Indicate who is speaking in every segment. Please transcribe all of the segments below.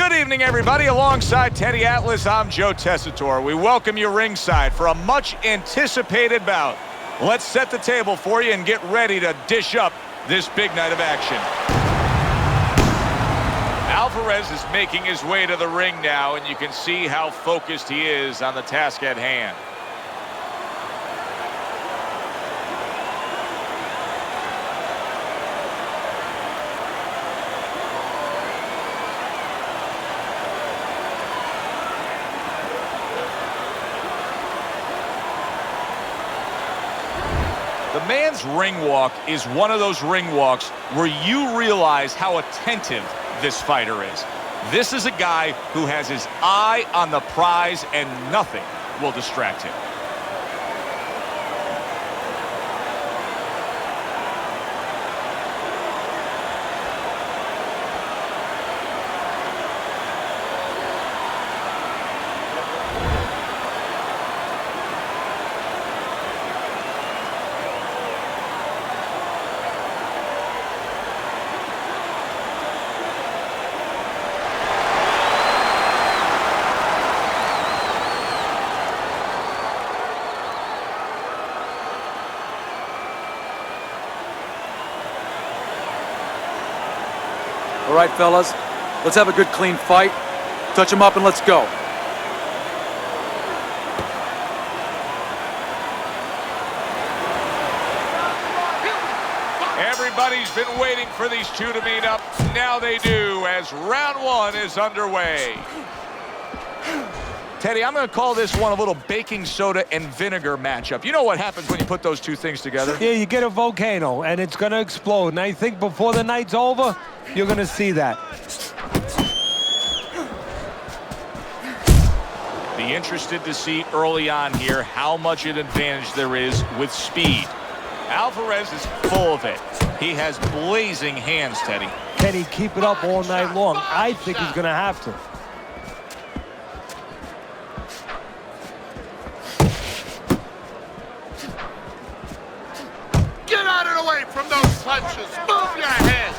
Speaker 1: Good evening, everybody. Alongside Teddy Atlas, I'm Joe Tessitore. We welcome you ringside for a much-anticipated bout. Let's set the table for you and get ready to dish up this big night of action. Alvarez is making his way to the ring now, and you can see how focused he is on the task at hand. The man's ring walk is one of those ring walks where you realize how attentive this fighter is. This is a guy who has his eye on the prize and nothing will distract him.
Speaker 2: All right, fellas, let's have a good, clean fight. Touch him up and let's go.
Speaker 1: Everybody's been waiting for these two to meet up. Now they do, as round one is underway. Teddy, I'm going to call this one a little baking soda and vinegar matchup. You know what happens when you put those two things together?
Speaker 3: Yeah, you get a volcano, and it's going to explode. And I think before the night's over, you're going to see that.
Speaker 1: Be interested to see early on here how much an advantage there is with speed. Alvarez is full of it. He has blazing hands, Teddy.
Speaker 3: Can he keep it up all night long? I think he's going to have to.
Speaker 4: Get out of the way from those punches. Move your head.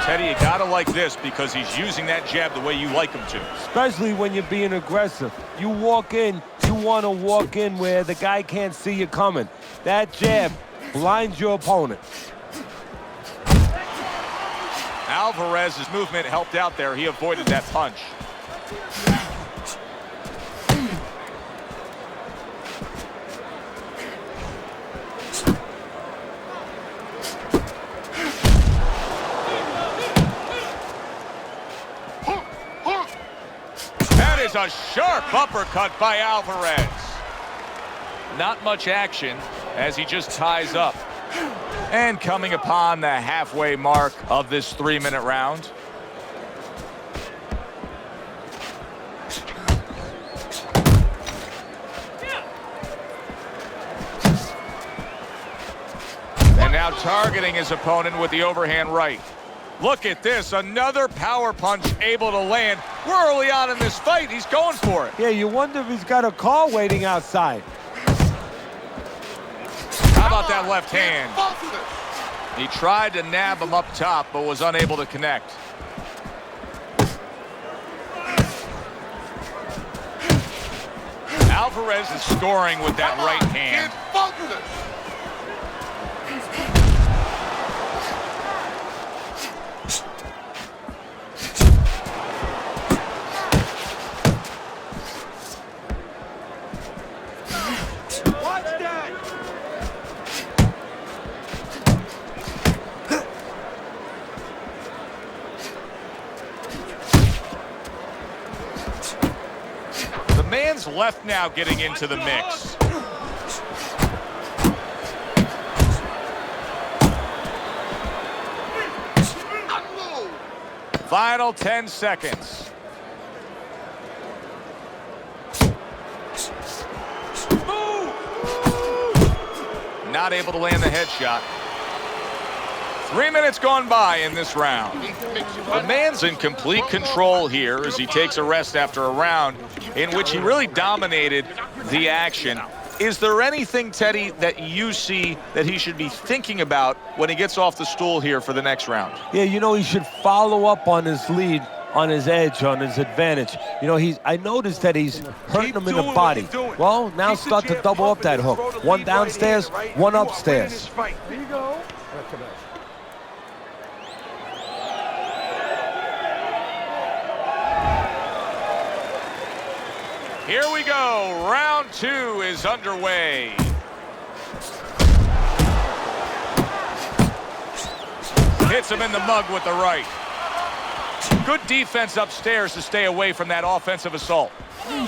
Speaker 1: Teddy, you gotta like this because he's using that jab the way you like him to.
Speaker 3: Especially when you're being aggressive. You walk in, you want to walk in where the guy can't see you coming. That jab blinds your opponent.
Speaker 1: Alvarez's movement helped out there. He avoided that punch. A sharp uppercut by Alvarez. Not much action as he just ties up. And coming upon the halfway mark of this 3-minute round. And now targeting his opponent with the overhand right. Look at this, another power punch able to land. We're early on in this fight, he's going for it.
Speaker 3: Yeah, you wonder if he's got a car waiting outside.
Speaker 1: How about that left hand? He tried to nab him up top, but was unable to connect. Alvarez is scoring with that right hand. Man's left now getting into the mix. Final 10 seconds. Not able to land the headshot. 3 minutes gone by in this round. The man's in complete control here as he takes a rest after a round in which he really dominated the action. Is there anything, Teddy, that you see that he should be thinking about when he gets off the stool here for the next round?
Speaker 3: Yeah, you know, he should follow up on his lead, on his edge, on his advantage. You know, I noticed that he's hurting him in the body. Well, now start to double up that hook. One downstairs, one upstairs.
Speaker 5: There you go.
Speaker 1: Here we go. Round 2 is underway. Hits him in the mug with the right. Good defense upstairs to stay away from that offensive assault.
Speaker 4: You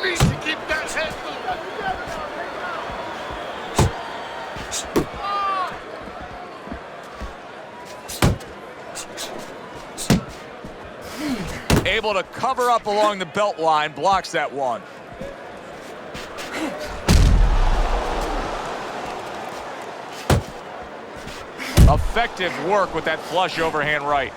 Speaker 4: need to keep that head moving.
Speaker 1: Able to cover up along the belt line, blocks that one. Effective work with that flush overhand right.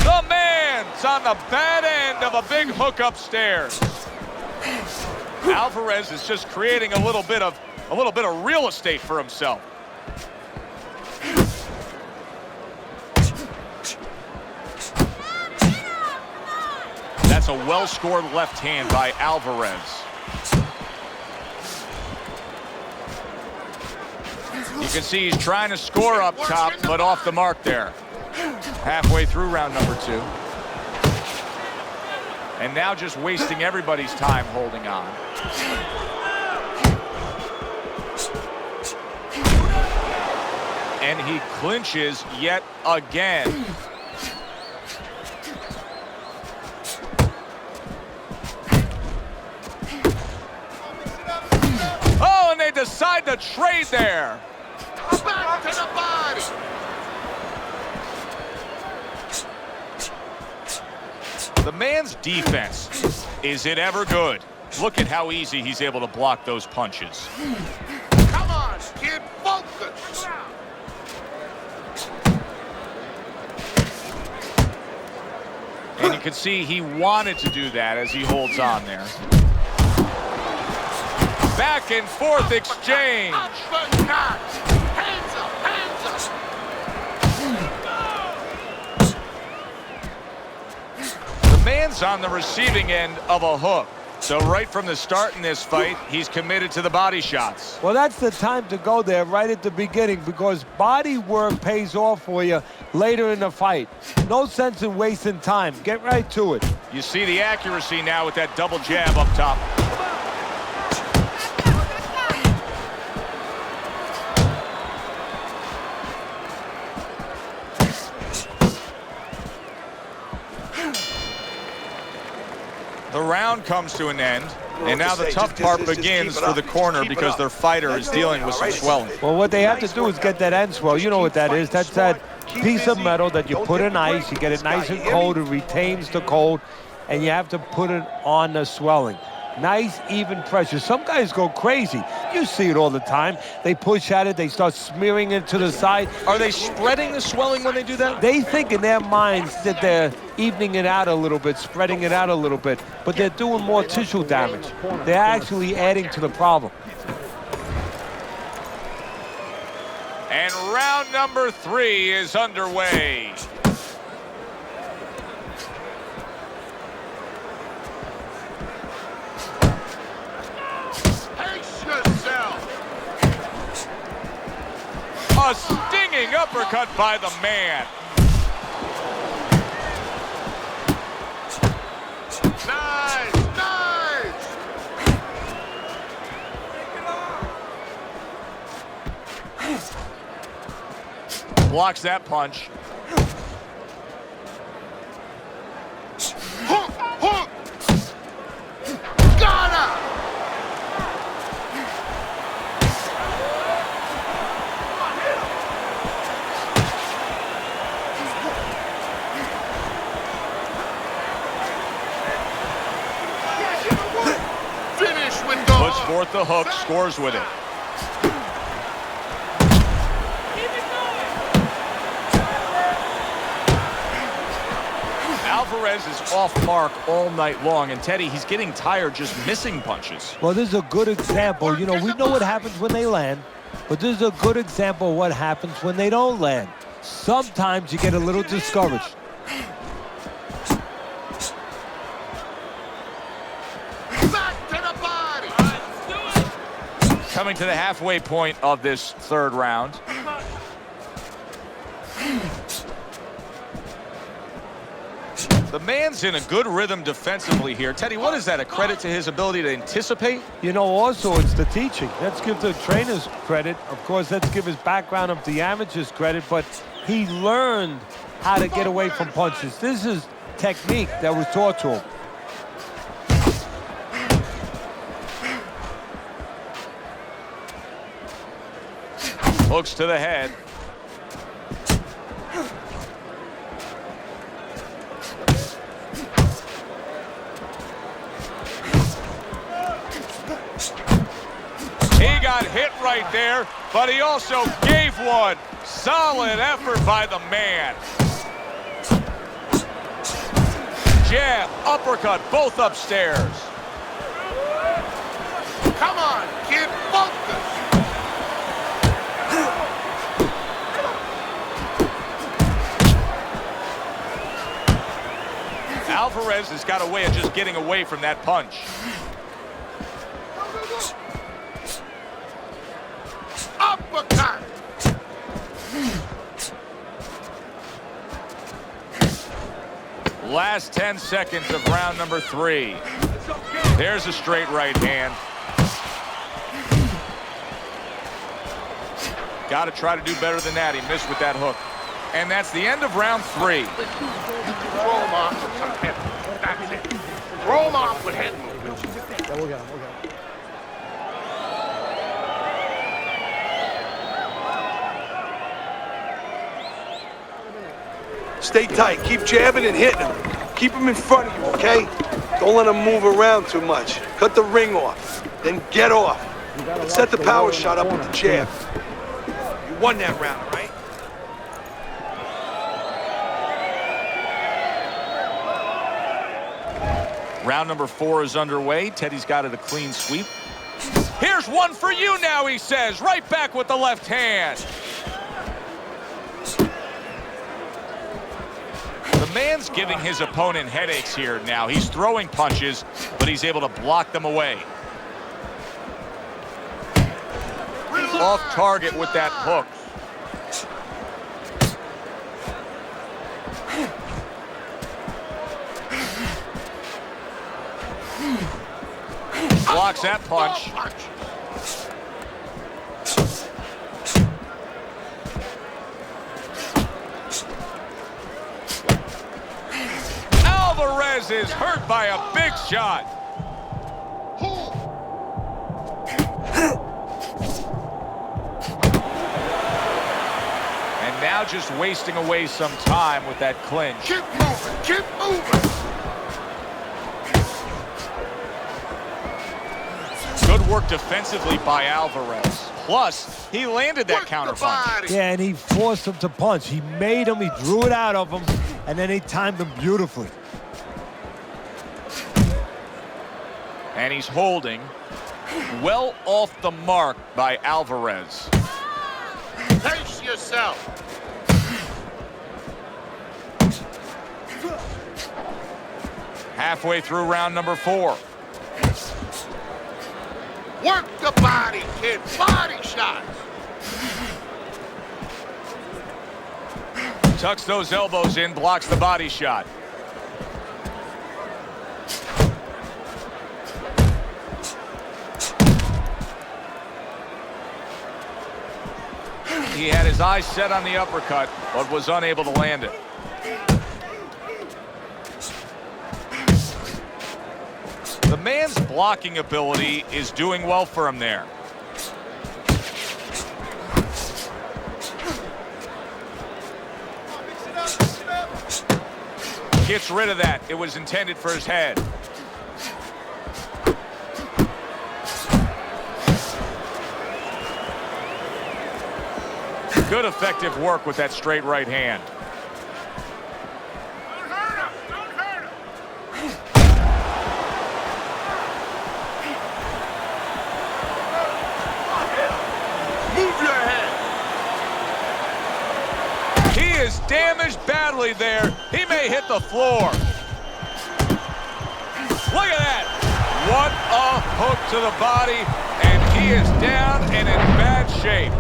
Speaker 1: The man's on the bad end of a big hook upstairs. Alvarez is just creating a little bit of real estate for himself. That's a well-scored left hand by Alvarez. You can see he's trying to score up top, but off the mark there. Halfway through round number 2. And now just wasting everybody's time holding on. And he clinches yet again. Oh, and they decide to trade there.
Speaker 4: Back to the body.
Speaker 1: The man's defense, is it ever good? Look at how easy he's able to block those punches.
Speaker 4: Come on, kid, focus.
Speaker 1: And you can see he wanted to do that as he holds on there. Back and forth exchange.
Speaker 4: Up the notch. Hands up, hands up.
Speaker 1: The man's on the receiving end of a hook. So right from the start in this fight, he's committed to the body shots.
Speaker 3: Well, that's the time to go there right at the beginning, because body work pays off for you later in the fight. No sense in wasting time. Get right to it.
Speaker 1: You see the accuracy now with that double jab up top. The round comes to an end, and now the tough part begins for the corner because their fighter is dealing with some swelling.
Speaker 3: Well, what they have to do is get that end swell. You know what that is. That's that piece of metal that you put in ice. You get it nice and cold. It retains the cold, and you have to put it on the swelling. Nice, even pressure. Some guys go crazy. You see it all the time. They push at it. They start smearing it to the side.
Speaker 1: Are they spreading the swelling when they do that?
Speaker 3: They think in their minds that they're evening it out a little bit, spreading it out a little bit, but they're doing more tissue damage. They're actually adding to the problem.
Speaker 1: And round number 3 is underway. A stinging uppercut by the man.
Speaker 4: Nice, nice.
Speaker 1: Blocks that punch.
Speaker 4: Hook, hook. Got her.
Speaker 1: the hook, scores with it. Alvarez is off mark all night long, and Teddy, he's getting tired just missing punches.
Speaker 3: Well, this is a good example. You know, we know what happens when they land, but this is a good example of what happens when they don't land. Sometimes you get a little discouraged.
Speaker 4: Back to the body.
Speaker 1: Coming to the halfway point of this third round. The man's in a good rhythm defensively here. Teddy, what is that, a credit to his ability to anticipate?
Speaker 3: You know, also, it's the teaching. Let's give the trainers credit. Of course, let's give his background of the amateurs credit, but he learned how to get away from punches. This is technique that was taught to him.
Speaker 1: Hooks to the head. He got hit right there, but he also gave one. Solid effort by the man. Jab, uppercut, both upstairs.
Speaker 4: Come on, kid, focus.
Speaker 1: Alvarez has got a way of just getting away from that punch.
Speaker 4: Uppercut.
Speaker 1: Last 10 seconds of round number 3. There's a straight right hand. Got to try to do better than that. He missed with that hook. And that's the end of round 3.
Speaker 4: Throw him off with some head movement. That's it. Throw him off with head movement.
Speaker 2: Yeah, we'll get him.
Speaker 5: Stay tight. Keep jabbing and hitting him. Keep him in front of you, okay? Don't let him move around too much. Cut the ring off. Then get off. And set the power shot up with the jab. You won that round, right?
Speaker 1: Round number 4 is underway. Teddy's got it a clean sweep. Here's one for you now, he says. Right back with the left hand. The man's giving his opponent headaches here now. He's throwing punches, but he's able to block them away. Off target with that hook. Blocks that punch. Alvarez is hurt by a big shot. And now just wasting away some time with that clinch.
Speaker 4: Keep moving. Keep moving.
Speaker 1: Good work defensively by Alvarez. Plus, he landed that counter punch.
Speaker 3: Yeah, and he forced him to punch. He made him, he drew it out of him, and then he timed him beautifully.
Speaker 1: And he's holding. Well off the mark by Alvarez.
Speaker 4: Pace yourself.
Speaker 1: Halfway through round number 4.
Speaker 4: Work the body, kid. Body shots.
Speaker 1: Tucks those elbows in, blocks the body shot. He had his eyes set on the uppercut, but was unable to land it. The man's blocking ability is doing well for him there. Gets rid of that. It was intended for his head. Good, effective work with that straight right hand.
Speaker 4: Move your head.
Speaker 1: He is damaged badly there. He may hit the floor. Look at that. What a hook to the body, and he is down and in bad shape.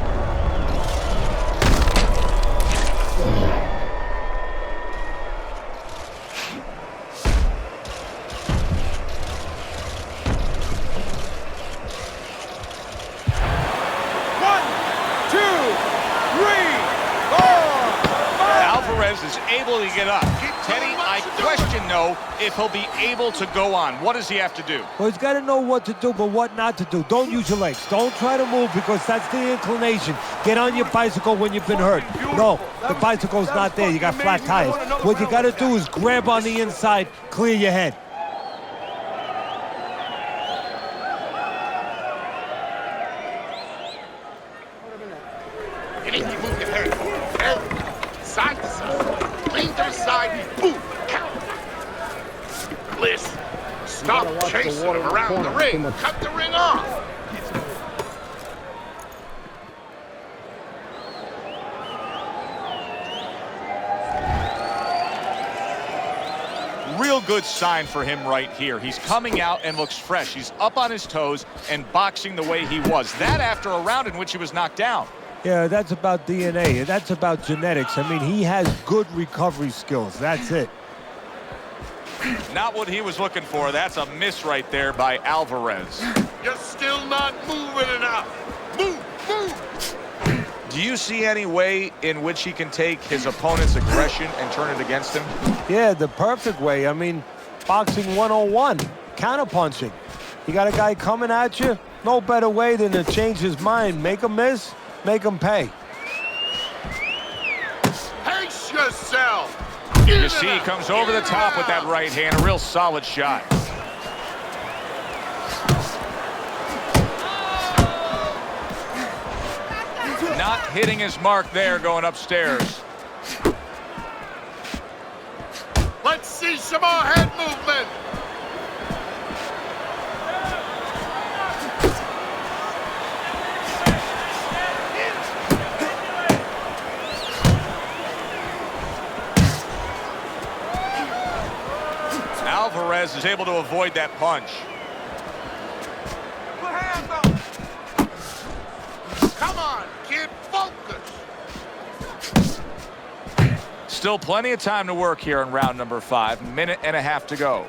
Speaker 1: Alvarez is able to get up. Teddy, I question, though, if he'll be able to go on. What does he have to do?
Speaker 3: Well, he's got to know what to do, but what not to do. Don't use your legs. Don't try to move because that's the inclination. Get on your bicycle when you've been hurt. No, the bicycle's not there. You got flat tires. What you got to do is grab on the inside, clear your head.
Speaker 4: You need to move your head. Side to side. Clean to the side. Boom. Count. Bliss. Stop chasing him around the ring. Cut the ring off.
Speaker 1: Real good sign for him right here. He's coming out and looks fresh. He's up on his toes and boxing the way he was. That after a round in which he was knocked down.
Speaker 3: Yeah, that's about DNA. That's about genetics. I mean, he has good recovery skills. That's it.
Speaker 1: Not what he was looking for. That's a miss right there by Alvarez.
Speaker 4: You're still not moving enough. Move, move.
Speaker 1: Do you see any way in which he can take his opponent's aggression and turn it against him?
Speaker 3: Yeah, the perfect way. I mean, boxing 101, counterpunching. You got a guy coming at you, no better way than to change his mind. Make him miss, make him pay.
Speaker 4: Pace yourself.
Speaker 1: You see he comes over the top with that right hand, a real solid shot. Not hitting his mark there going upstairs.
Speaker 4: Let's see some more head movement.
Speaker 1: Alvarez is able to avoid that punch.
Speaker 4: Put hands up. Come on, kid, focus.
Speaker 1: Still plenty of time to work here in round number 5. Minute and a half to go.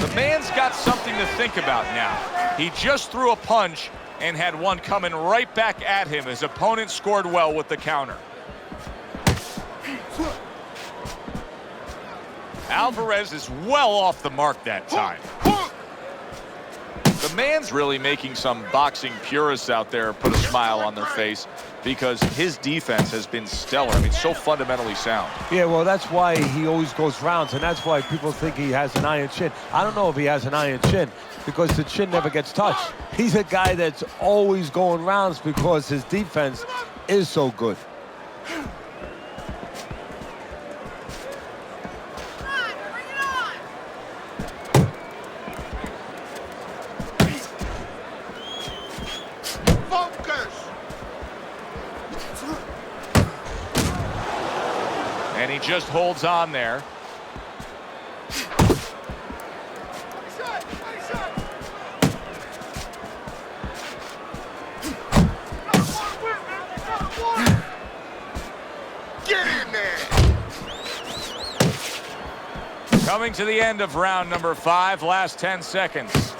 Speaker 1: The man's got something to think about now. He just threw a punch and had one coming right back at him. His opponent scored well with the counter. Alvarez is well off the mark that time. The man's really making some boxing purists out there put a smile on their face because his defense has been stellar. I mean, so fundamentally sound.
Speaker 3: Yeah, well, that's why he always goes rounds, and that's why people think he has an iron chin. I don't know if he has an iron chin because the chin never gets touched. He's a guy that's always going rounds because his defense is so good.
Speaker 1: And he just holds on there.
Speaker 4: Get in there.
Speaker 1: Coming to the end of round number 5, last 10 seconds.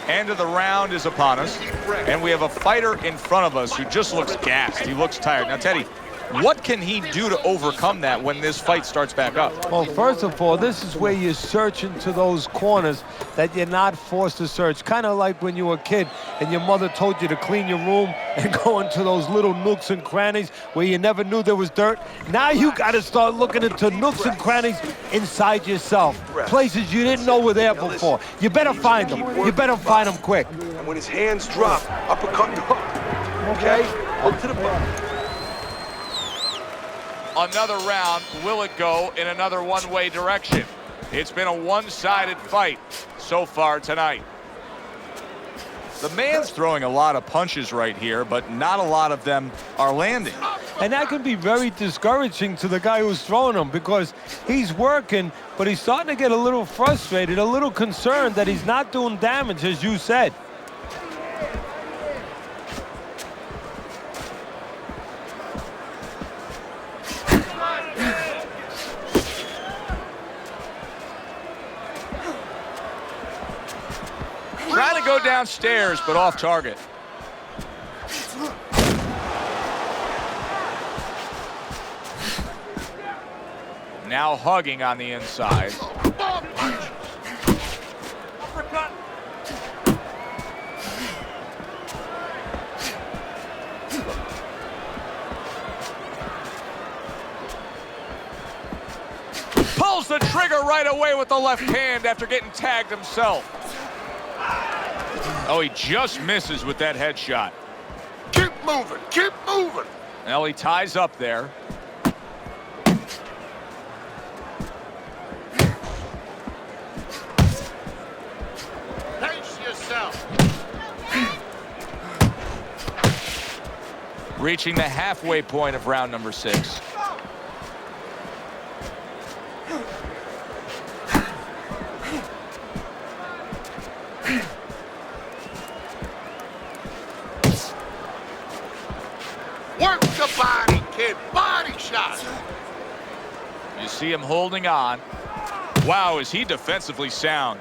Speaker 1: End of the round is upon us, and we have a fighter in front of us who just looks gassed. He looks tired. Now, Teddy, What can he do to overcome that when this fight starts back up?
Speaker 3: Well, first of all, this is where you search into those corners that you're not forced to search. Kind of like when you were a kid and your mother told you to clean your room and go into those little nooks and crannies where you never knew there was dirt. Now you got to start looking into nooks and crannies inside yourself. Places you didn't know were there before. You better find them. You better find them quick.
Speaker 5: And when his hands drop, uppercut and hook. Okay? Hook to the body.
Speaker 1: Another round, will it go in another one-way direction? It's been a one-sided fight so far tonight. The man's throwing a lot of punches right here, but not a lot of them are landing.
Speaker 3: And that can be very discouraging to the guy who's throwing them because he's working, but he's starting to get a little frustrated, a little concerned that he's not doing damage, as you said.
Speaker 1: Trying to go downstairs, but off target. Now hugging on the inside. Pulls the trigger right away with the left hand after getting tagged himself. Oh, he just misses with that headshot.
Speaker 4: Keep moving, keep moving.
Speaker 1: Well, he ties up there.
Speaker 4: Pace yourself.
Speaker 1: Reaching the halfway point of round number 6.
Speaker 4: Work the body, kid. Body shot.
Speaker 1: You see him holding on. Wow, is he defensively sound.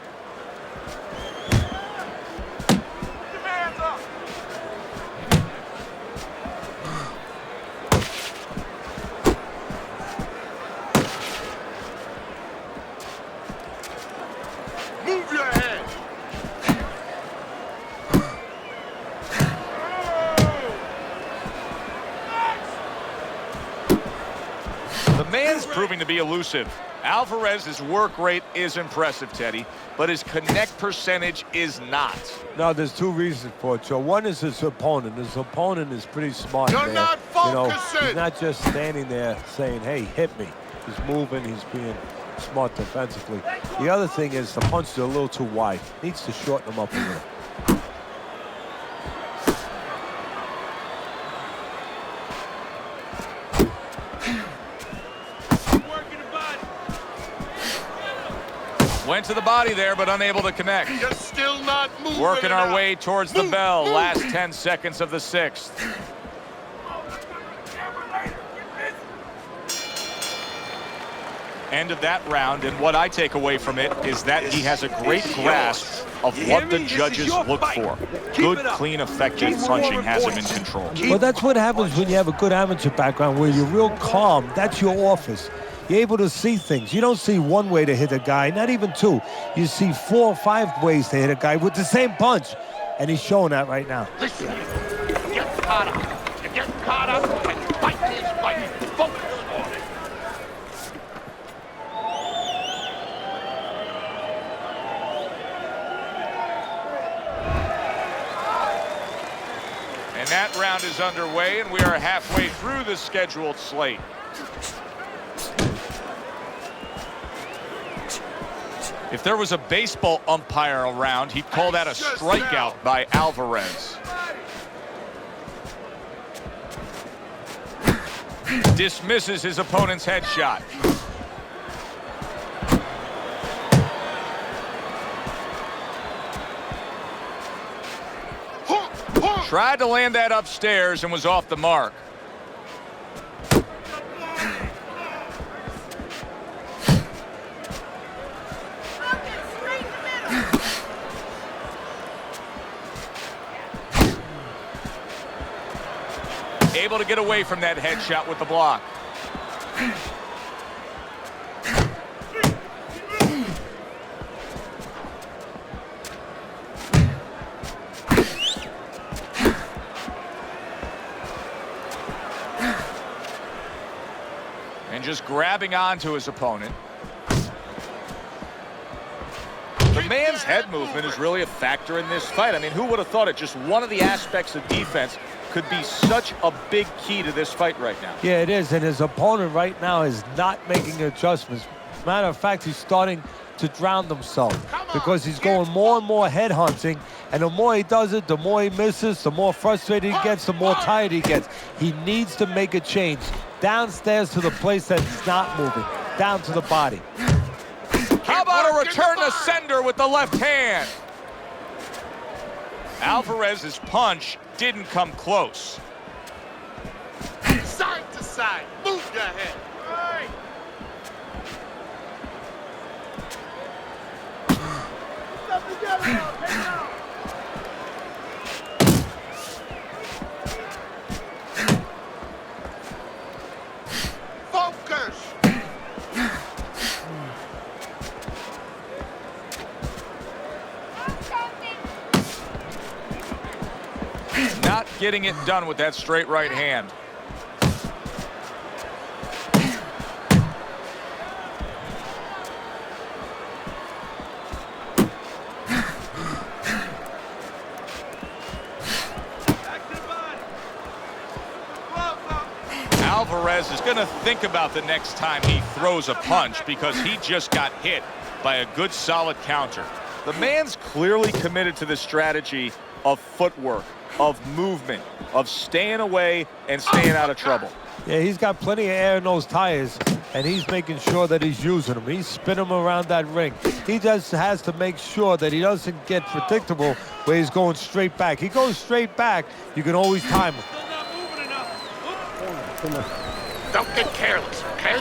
Speaker 4: Move your head.
Speaker 1: The man's proving to be elusive. Alvarez's work rate is impressive, Teddy, but his connect percentage is not.
Speaker 3: No, there's two reasons for it, Joe. One is his opponent. His opponent is pretty smart.
Speaker 4: You're
Speaker 3: there.
Speaker 4: not focusing.
Speaker 3: He's not just standing there saying, hey, hit me. He's moving. He's being smart defensively. The other thing is the punches are a little too wide. Needs to shorten them up a little.
Speaker 1: Went to the body there, but unable to connect.
Speaker 4: You're still not moving.
Speaker 1: Working our
Speaker 4: enough.
Speaker 1: way towards the bell. Last 10 seconds of the 6th. End of that round, and what I take away from it is that he has a great grasp of what the judges look for. Good, clean, effective punching has him in control.
Speaker 3: Well, that's what happens when you have a good amateur background where you're real calm. That's your office. You're able to see things. You don't see one way to hit a guy, not even two. You see 4 or 5 ways to hit a guy with the same punch. And he's showing that right now.
Speaker 4: Listen, you get caught up. You get caught up and you fight this fight. Focus on it.
Speaker 1: And that round is underway, and we are halfway through the scheduled slate. If there was a baseball umpire around, he'd call that a strikeout by Alvarez. Dismisses his opponent's headshot. Tried to land that upstairs and was off the mark. able to get away from that headshot with the block. And just grabbing onto his opponent. The man's head movement is really a factor in this fight. I mean, who would have thought it? Just one of the aspects of defense could be such a big key to this fight right now.
Speaker 3: Yeah, it is, and his opponent right now is not making adjustments. Matter of fact, he's starting to drown himself because he's going more and more head hunting, and the more he does it, the more he misses, the more frustrated he gets, the more tired he gets. He needs to make a change downstairs to the place that's not moving, down to the body.
Speaker 1: How about a return to sender with the left hand? Alvarez's punch didn't come close.
Speaker 4: Side to side. Move your head. Focus.
Speaker 1: Not getting it done with that straight right hand. Alvarez is going to think about the next time he throws a punch because he just got hit by a good solid counter. The man's clearly committed to the strategy of footwork, of movement, of staying away and staying out of trouble.
Speaker 3: Yeah, he's got plenty of air in those tires, and he's making sure that he's using them. He's spinning them around that ring. He just has to make sure that he doesn't get predictable where he's going straight back. He goes straight back, you can always time him.
Speaker 4: Don't get careless, okay?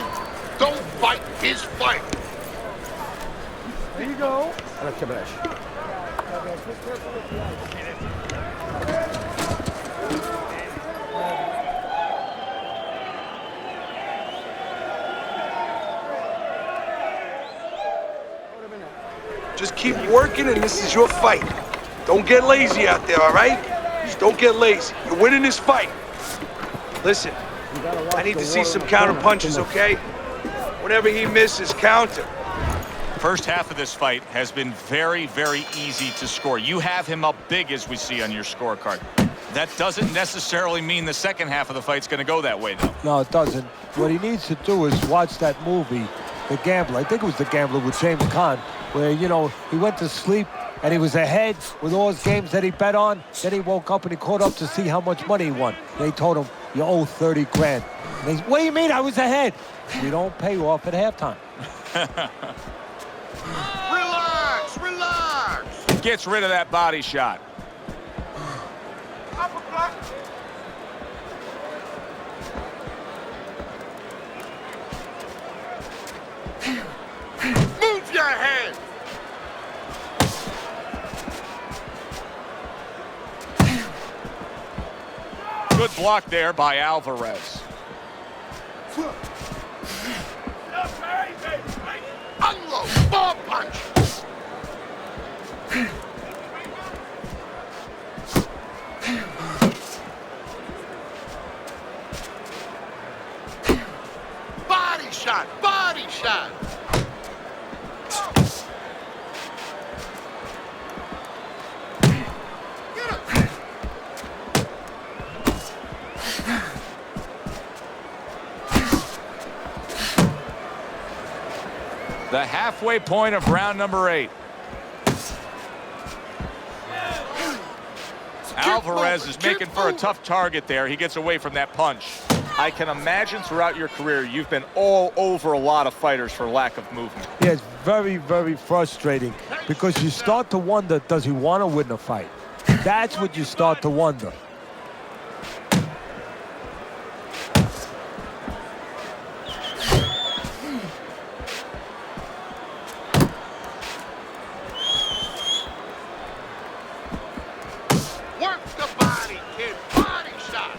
Speaker 4: Don't fight his fight.
Speaker 6: There you go.
Speaker 5: Just keep working, and this is your fight. Don't get lazy out there, all right? Just don't get lazy. You're winning this fight. Listen, I need to see some counter punches, okay? Whenever he misses, counter.
Speaker 1: First half of this fight has been very, very easy to score. You have him up big, as we see on your scorecard. That doesn't necessarily mean the second half of the fight's going to go that way, though.
Speaker 3: No, it doesn't. What he needs to do is watch that movie, The Gambler. I think it was The Gambler with James Caan, where, you know, he went to sleep and he was ahead with all his games that he bet on. Then he woke up and he caught up to see how much money he won. They told him, you owe 30 grand. And what do you mean I was ahead? We don't pay you off at halftime.
Speaker 4: Relax, relax.
Speaker 1: Gets rid of that body shot.
Speaker 4: Uppercut. Move your head.
Speaker 1: Good block there by Alvarez.
Speaker 4: Unload. Ball punch. Body shot. Body shot.
Speaker 1: The halfway point of round number 8. Alvarez is making for a tough target there. He gets away from that punch. I can imagine throughout your career you've been all over a lot of fighters for lack of movement.
Speaker 3: Yeah, it's very, very frustrating because you start to wonder, does he want to win the fight? That's what you start to wonder.
Speaker 4: Work the body, kid. Body shot.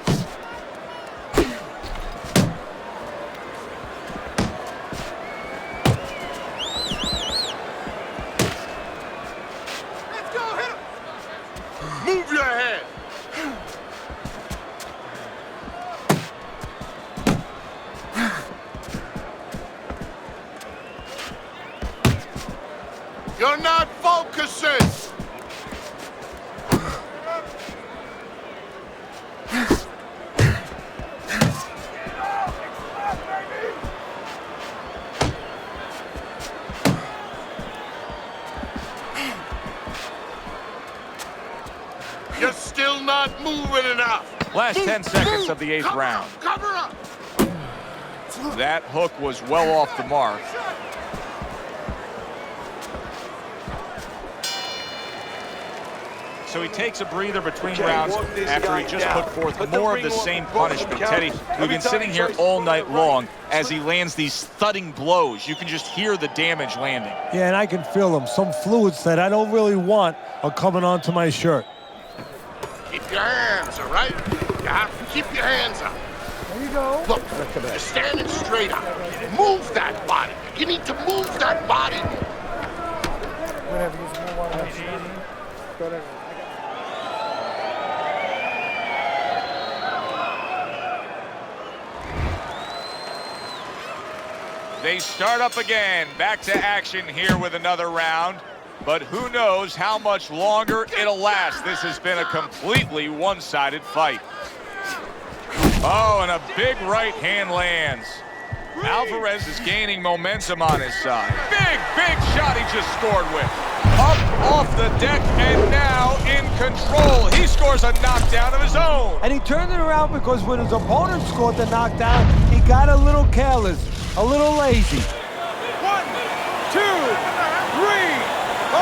Speaker 4: You're not focusing! You're still not moving enough!
Speaker 1: Last 10 seconds of the 8th round.
Speaker 4: Cover up!
Speaker 1: That hook was well off the mark. So he takes a breather between rounds after he just put forth more of the same punishment. Teddy, we've been sitting here all night long as he lands these thudding blows. You can just hear the damage landing.
Speaker 3: Yeah, and I can feel them. Some fluids that I don't really want are coming onto my shirt.
Speaker 4: Keep your hands, all right? You have to keep your hands up.
Speaker 6: There you go.
Speaker 4: Look, you're standing straight up. Move that body. You need to move that body.
Speaker 6: Whatever, use more water. Whatever.
Speaker 1: They start up again. Back to action here with another round. But who knows how much longer it'll last. This has been a completely one-sided fight. Oh, and a big right hand lands. Alvarez is gaining momentum on his side. Big shot he just scored with. Up off the deck and now in control. He scores a knockdown of his own.
Speaker 3: And he turned it around because when his opponent scored the knockdown, he got a little careless, a little lazy. 1, 2, 3, 4,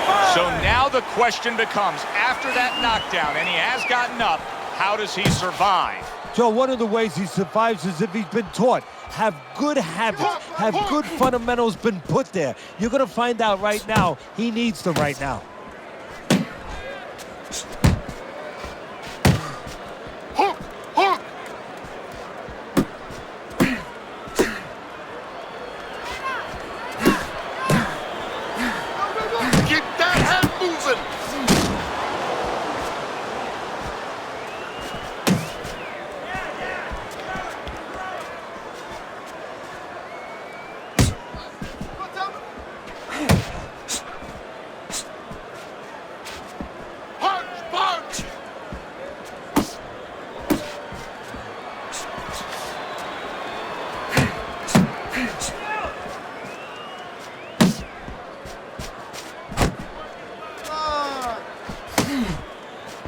Speaker 3: 5.
Speaker 1: So now the question becomes, after that knockdown, and he has gotten up, how does he survive?
Speaker 3: Joe, one of the ways he survives is if he's been taught. Have good habits, have good fundamentals been put there. You're going to find out right now he needs them right now.
Speaker 4: Hook! Hook! Get that head moving! Punch!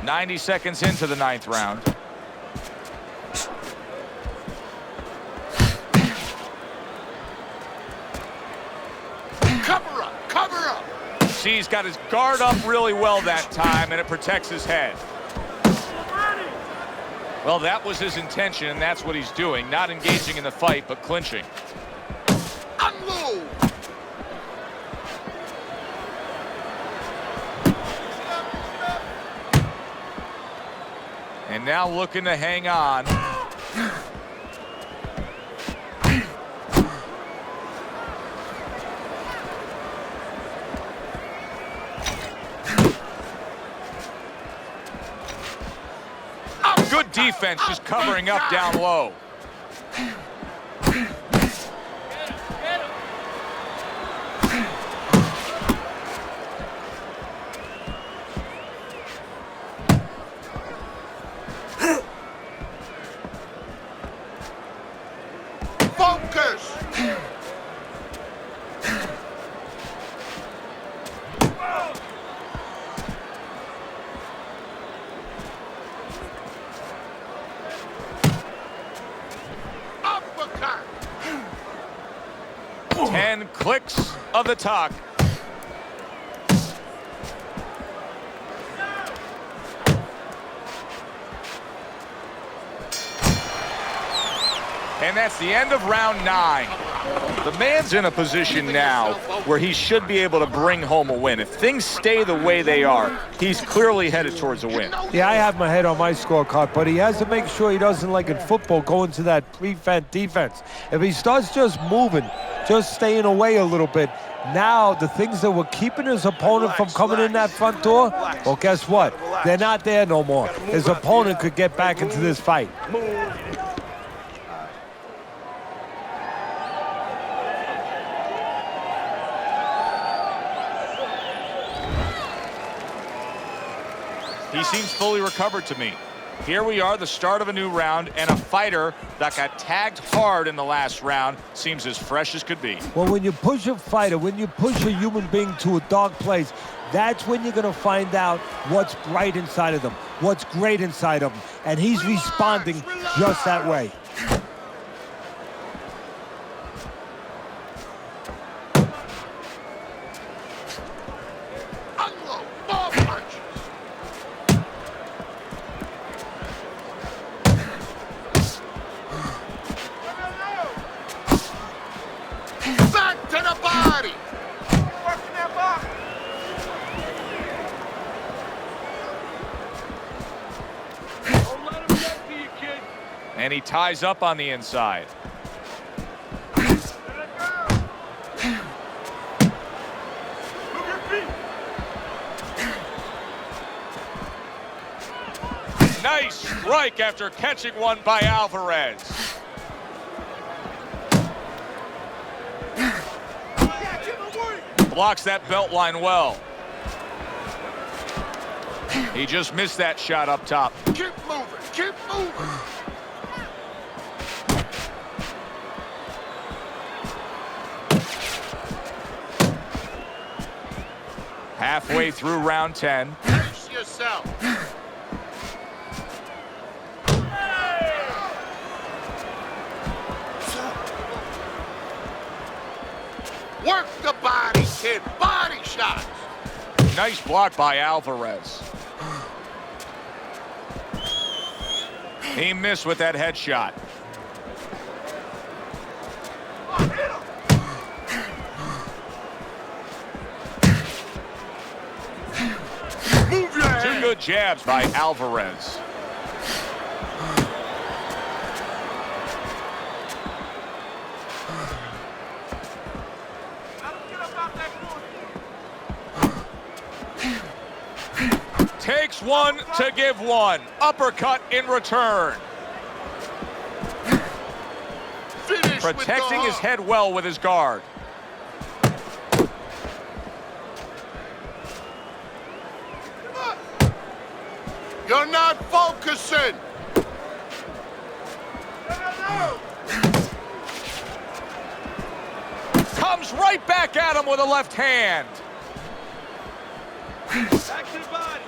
Speaker 1: 90 seconds into the 9th round.
Speaker 4: Cover up! Cover up!
Speaker 1: See, he's got his guard up really well that time, and it protects his head. Well, that was his intention, and that's what he's doing. Not engaging in the fight, but clinching.
Speaker 4: Unload!
Speaker 1: And now looking to hang on. Good defense, just covering up down low.
Speaker 4: Focus! Uppercut!
Speaker 1: 10 clicks of the talk. And that's the end of round 9. The man's in a position now where he should be able to bring home a win. If things stay the way they are, he's clearly headed towards a win.
Speaker 3: Yeah, I have my head on my scorecard, but he has to make sure he doesn't, like in football, go into that prevent defense. If he starts just moving, just staying away a little bit, now the things that were keeping his opponent from coming in that front door, well, guess what? They're not there no more. His opponent could get back into this fight.
Speaker 1: He seems fully recovered to me. Here we are, the start of a new round, and a fighter that got tagged hard in the last round seems as fresh as could be.
Speaker 3: Well, when you push a fighter, when you push a human being to a dark place, that's when you're going to find out what's bright inside of them, what's great inside of them. And he's responding just that way.
Speaker 4: Unload, more punches. Back to the body. Working that box.
Speaker 5: Don't let him get to you, kid.
Speaker 1: And he ties up on the inside.
Speaker 5: Move your feet.
Speaker 1: Nice strike after catching one by Alvarez. Blocks that belt line well. He just missed that shot up top.
Speaker 4: Keep moving, keep moving.
Speaker 1: Halfway through round 10.
Speaker 4: Pace yourself. Work the body, kid. Body shots.
Speaker 1: Nice block by Alvarez. He missed with that headshot.
Speaker 4: Move your head.
Speaker 1: Two good jabs by Alvarez. Takes one to give one. Uppercut in return.
Speaker 4: Finish with
Speaker 1: Protecting
Speaker 4: the
Speaker 1: his
Speaker 4: hook.
Speaker 1: head well with his guard.
Speaker 4: You're not focusing.
Speaker 1: Comes right back at him with a left hand.
Speaker 5: Back to the body.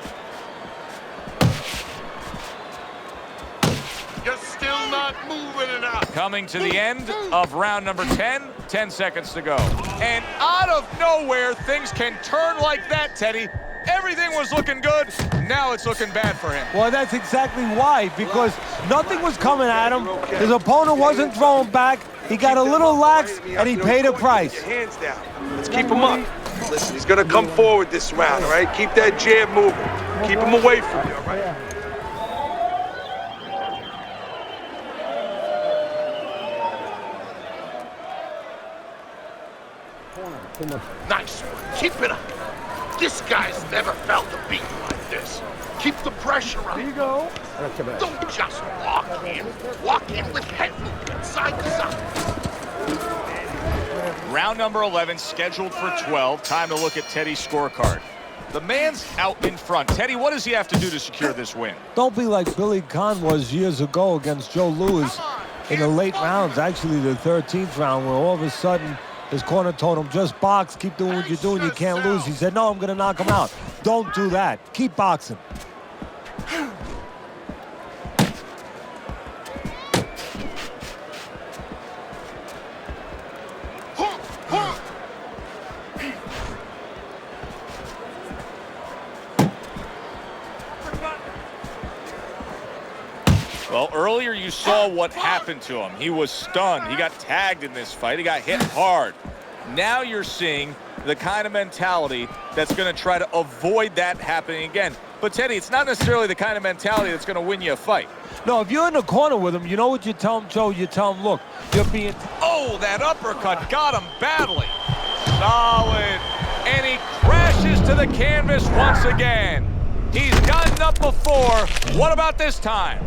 Speaker 4: You're still not moving enough.
Speaker 1: Coming to the end of round number 10, 10 seconds to go. And out of nowhere, things can turn like that, Teddy. Everything was looking good, now it's looking bad for him.
Speaker 3: Well, that's exactly why, because nothing was coming at him. His opponent wasn't throwing back. He got a little lax, and he paid a price.
Speaker 5: Your hands down. Let's keep him up. Listen, he's gonna come forward this round, all right? Keep that jab moving. Keep him away from you, all right?
Speaker 4: Nice one. Keep it up. This guy's never felt a beat like this. Keep the pressure on.
Speaker 6: Here you go.
Speaker 4: Don't just walk in. Walk in with head movement, side to side.
Speaker 1: Round number 11 scheduled for 12. Time to look at Teddy's scorecard. The man's out in front. Teddy, what does he have to do to secure this win?
Speaker 3: Don't be like Billy Conn was years ago against Joe Louis in the late rounds, actually the 13th round, where all of a sudden his corner told him, just box, keep doing what you're doing, you can't lose. He said, no, I'm going to knock him out. Don't do that. Keep boxing.
Speaker 1: Well, earlier you saw what happened to him. He was stunned. He got tagged in this fight. He got hit hard. Now you're seeing the kind of mentality that's going to try to avoid that happening again. But, Teddy, it's not necessarily the kind of mentality that's going to win you a fight.
Speaker 3: No, if you're in the corner with him, you know what you tell him, Joe? You tell him, look, you're being...
Speaker 1: Oh, that uppercut got him badly. Solid. And he crashes to the canvas once again. He's gotten up before. What about this time?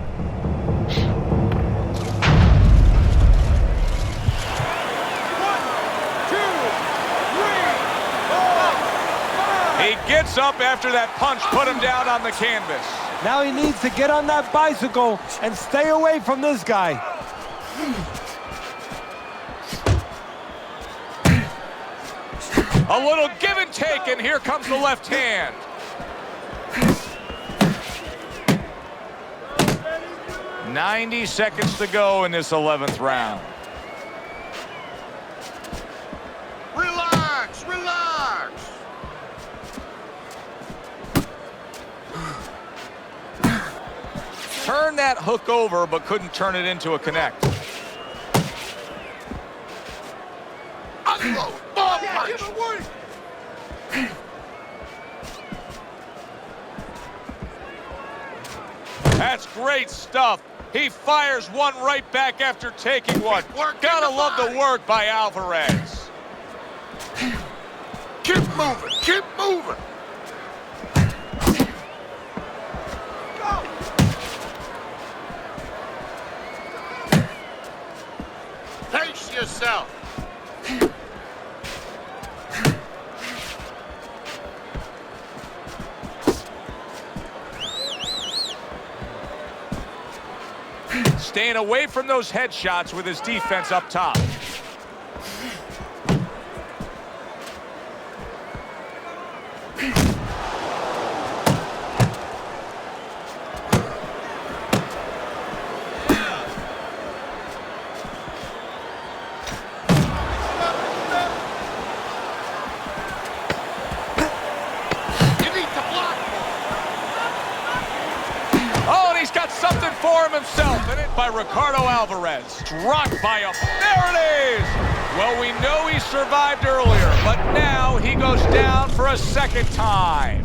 Speaker 1: He gets up after that punch put him down on the canvas.
Speaker 3: Now he needs to get on that bicycle and stay away from this guy.
Speaker 1: A little give and take, and here comes the left hand. "90 seconds to go in this 11th round.
Speaker 4: Relax, relax.
Speaker 1: Turned that hook over, but couldn't turn it into a connect.
Speaker 4: Unload. Bomb punch.
Speaker 1: That's great stuff. He fires one right back after taking one.
Speaker 4: Work in
Speaker 1: Gotta
Speaker 4: the
Speaker 1: love the
Speaker 4: body.
Speaker 1: work by Alvarez.
Speaker 4: Keep moving, keep moving. Pace yourself.
Speaker 1: Staying away from those headshots with his defense up top.
Speaker 4: You need to block more.
Speaker 1: Oh, and he's got something for him himself. And it by Ricardo Alvarez. Dropped by him. There it is. Well, we know he survived earlier, but now he goes down for a second time.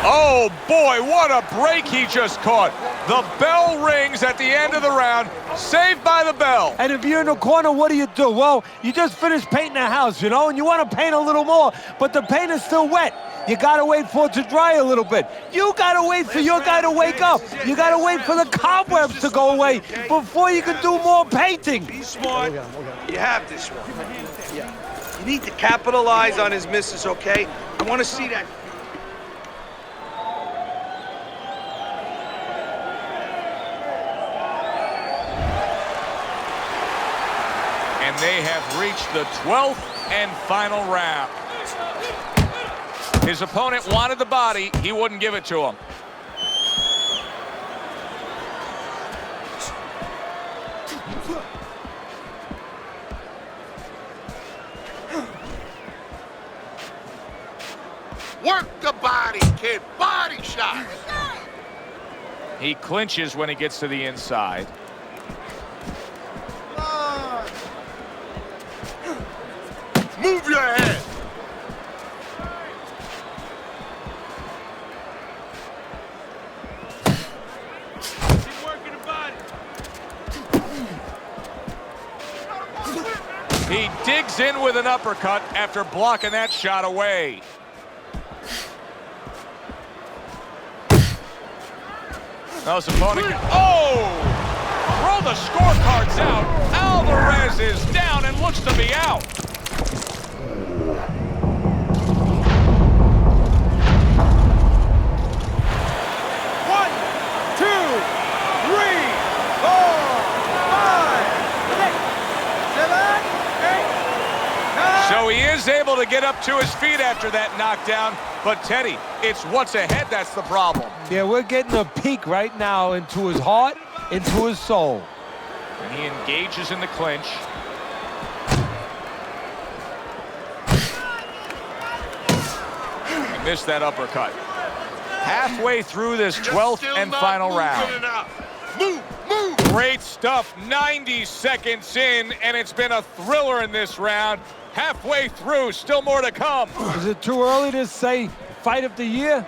Speaker 1: Oh, boy, what a break he just caught. The bell rings at the end of the round. Saved by the bell.
Speaker 3: And if you're in the corner, what do? Well, you just finished painting a house, you know, and you want to paint a little more, but the paint is still wet. You got to wait for it to dry a little bit. You got to wait for your guy to wake up. You got to wait for the cobwebs to go away before you can do more painting.
Speaker 5: Be smart. You have this one. Yeah. You need to capitalize on his misses, okay? I want to see that.
Speaker 1: And they have reached the 12th and final round. His opponent wanted the body. He wouldn't give it to him.
Speaker 4: Work the body, kid. Body shot.
Speaker 1: He clinches when he gets to the inside.
Speaker 4: Move your head.
Speaker 5: Keep working the body.
Speaker 1: He digs in with an uppercut after blocking that shot away. Now his opponent can, throw the scorecards out. Alvarez is down and looks to be out. So he is able to get up to his feet after that knockdown. But, Teddy, it's what's ahead that's the problem.
Speaker 3: Yeah, we're getting a peek right now into his heart, into his soul.
Speaker 1: And he engages in the clinch. He missed that uppercut. Halfway through this 12th and final round.
Speaker 4: Move, move.
Speaker 1: Great stuff. 90 seconds in, and it's been a thriller in this round. Halfway through, still more to come.
Speaker 3: Is it too early to say fight of the year?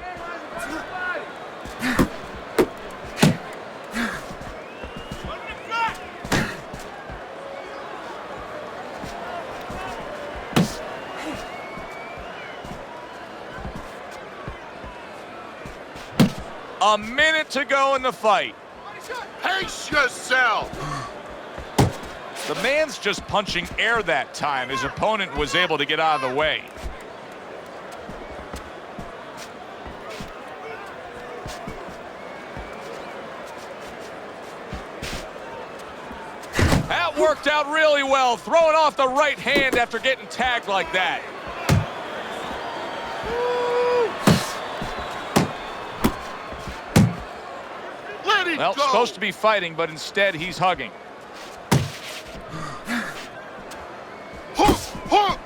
Speaker 1: A minute to go in the fight.
Speaker 4: Pace yourself.
Speaker 1: The man's just punching air that time. His opponent was able to get out of the way. That worked out really well, throwing off the right hand after getting tagged like that.
Speaker 4: Let it
Speaker 1: Well,
Speaker 4: go.
Speaker 1: supposed to be fighting, but instead he's hugging.
Speaker 4: Hook, hook.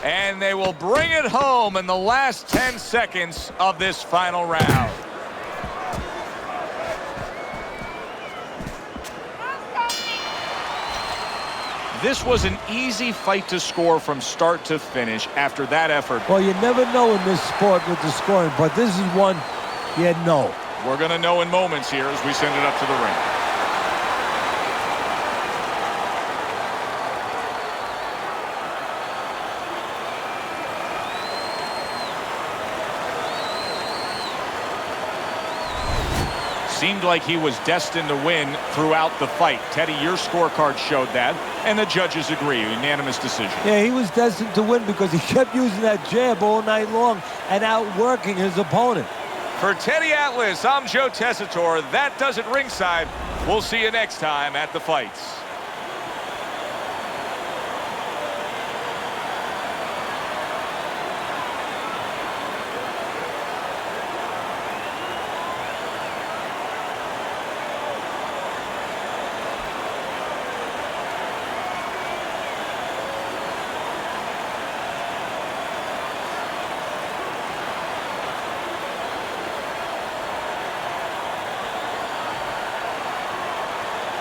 Speaker 1: And they will bring it home in the last 10 seconds of this final round. This was an easy fight to score from start to finish after that effort.
Speaker 3: Well, you never know in this sport with the scoring, but this is one you know.
Speaker 1: We're going to know in moments here as we send it up to the ring. Seemed like he was destined to win throughout the fight. Teddy, your scorecard showed that, and the judges agree. Unanimous decision.
Speaker 3: Yeah, he was destined to win because he kept using that jab all night long and outworking his opponent.
Speaker 1: For Teddy Atlas, I'm Joe Tessitore. That does it ringside. We'll see you next time at the fights.